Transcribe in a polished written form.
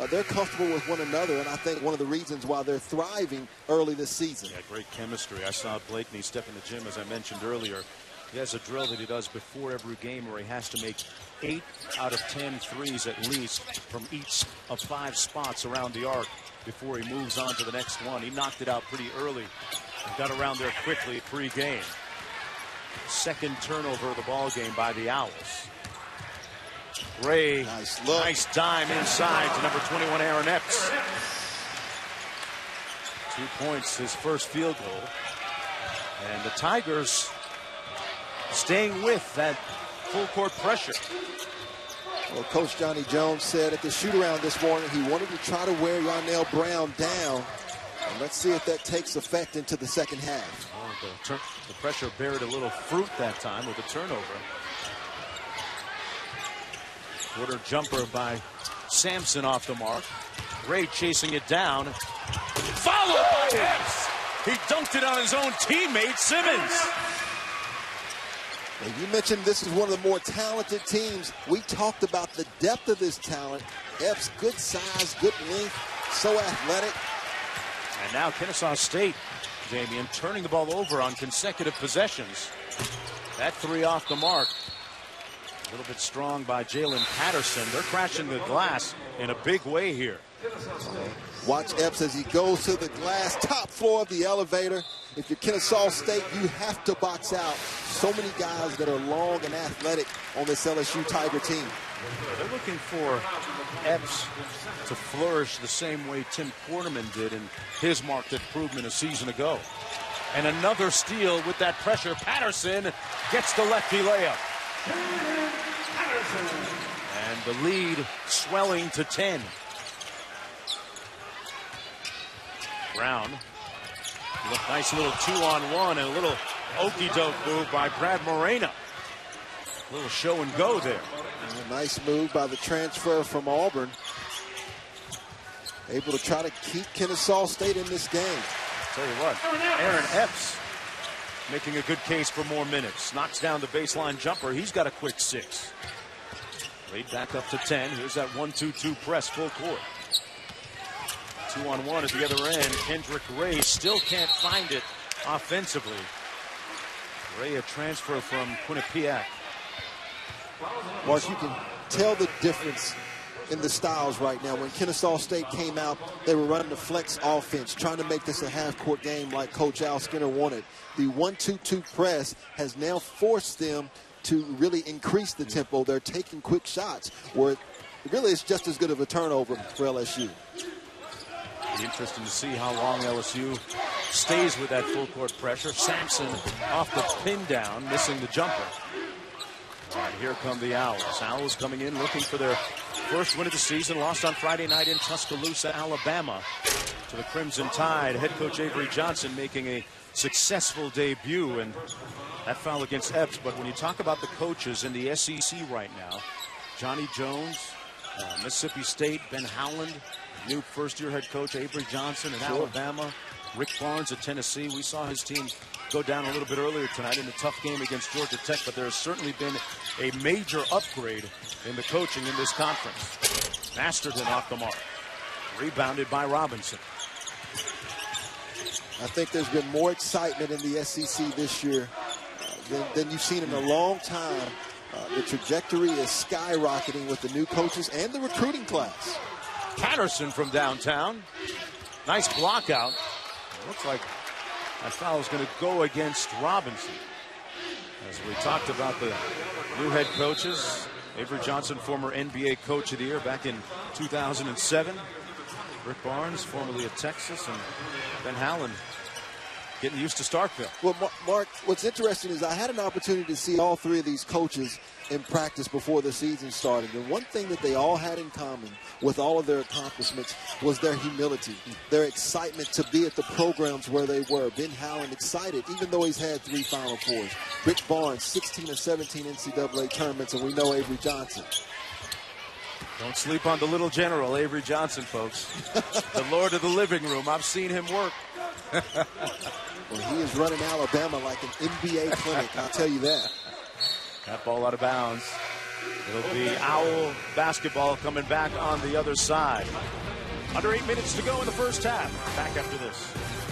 they're comfortable with one another, and I think one of the reasons why they're thriving early this season. Yeah, great chemistry. I saw Blakeney step in the gym, as I mentioned earlier. He has a drill that he does before every game where he has to make 8 out of 10 threes at least from each of 5 spots around the arc before he moves on to the next one. He knocked it out pretty early and got around there quickly pre-game. Second turnover of the ball game by the Owls. Ray, nice dime inside to number 21, Aaron Epps. 2 points, his first field goal. And the Tigers staying with that full court pressure. Well, Coach Johnny Jones said at the shoot-around this morning he wanted to try to wear Yarnell Brown down. And let's see if that takes effect into the second half. Oh, the pressure buried a little fruit that time with a turnover. Quarter jumper by Sampson off the mark. Ray chasing it down. Followed by Epps. He dunked it on his own teammate, Simmons. And you mentioned this is one of the more talented teams. We talked about the depth of this talent. Epps, good size, good length, so athletic. And now Kennesaw State, Damian, turning the ball over on consecutive possessions. That 3 off the mark. A little bit strong by Jalen Patterson. They're crashing the glass in a big way here. Watch Epps as he goes to the glass, top floor of the elevator. If you're Kennesaw State, you have to box out. So many guys that are long and athletic on this LSU Tiger team. They're looking for Epps to flourish the same way Tim Quarterman did in his marked improvement a season ago. And another steal with that pressure. Patterson gets the lefty layup. And the lead swelling to 10. Brown. Nice little 2-on-1 and a little okey-doke move by Brad Moreno. A little show and go there. And a nice move by the transfer from Auburn. Able to try to keep Kennesaw State in this game. Tell you what, Aaron Epps making a good case for more minutes. Knocks down the baseline jumper. He's got a quick 6. Laid back up to 10. Here's that 1-2-2 press full court. 2-on-1 at the other end. Kendrick Ray still can't find it offensively. Ray, a transfer from Quinnipiac. Mark, you can tell the difference in the styles right now. When Kennesaw State came out, they were running the flex offense, trying to make this a half-court game like Coach Al Skinner wanted. The 1-2-2 press has now forced them to really increase the tempo. They're taking quick shots where really it's just as good of a turnover for LSU. Be interesting to see how long LSU stays with that full court pressure. Sampson off the pin down, missing the jumper. And here come the Owls. Owls coming in looking for their first win of the season. Lost on Friday night in Tuscaloosa, Alabama to the Crimson Tide. Head coach Avery Johnson making a successful debut, and that foul against Epps. But when you talk about the coaches in the SEC right now, Johnny Jones, Mississippi State, Ben Howland, new first-year head coach Avery Johnson at Alabama, Rick Barnes at Tennessee. We saw his team go down a little bit earlier tonight in a tough game against Georgia Tech, but there has certainly been a major upgrade in the coaching in this conference. Masterton off the mark. Rebounded by Robinson. I think there's been more excitement in the SEC this year than you've seen in a long time. The trajectory is skyrocketing with the new coaches and the recruiting class. Patterson from downtown. Nice block out. Looks like that foul is going to go against Robinson. As we talked about the new head coaches, Avery Johnson, former NBA Coach of the Year back in 2007. Rick Barnes, formerly at Texas, and Ben Howland getting used to Starkville. Well, Mark, what's interesting is I had an opportunity to see all three of these coaches in practice before the season started. And one thing that they all had in common with all of their accomplishments was their humility, their excitement to be at the programs where they were. Ben Howland excited, even though he's had 3 Final Fours. Rick Barnes, 16 or 17 NCAA tournaments, and we know Avery Johnson. Don't sleep on the little general, Avery Johnson, folks. The Lord of the living room. I've seen him work. Well, he is running Alabama like an NBA clinic, I'll tell you that. That ball out of bounds. It'll be Owl basketball coming back on the other side. Under 8 minutes to go in the first half. Back after this.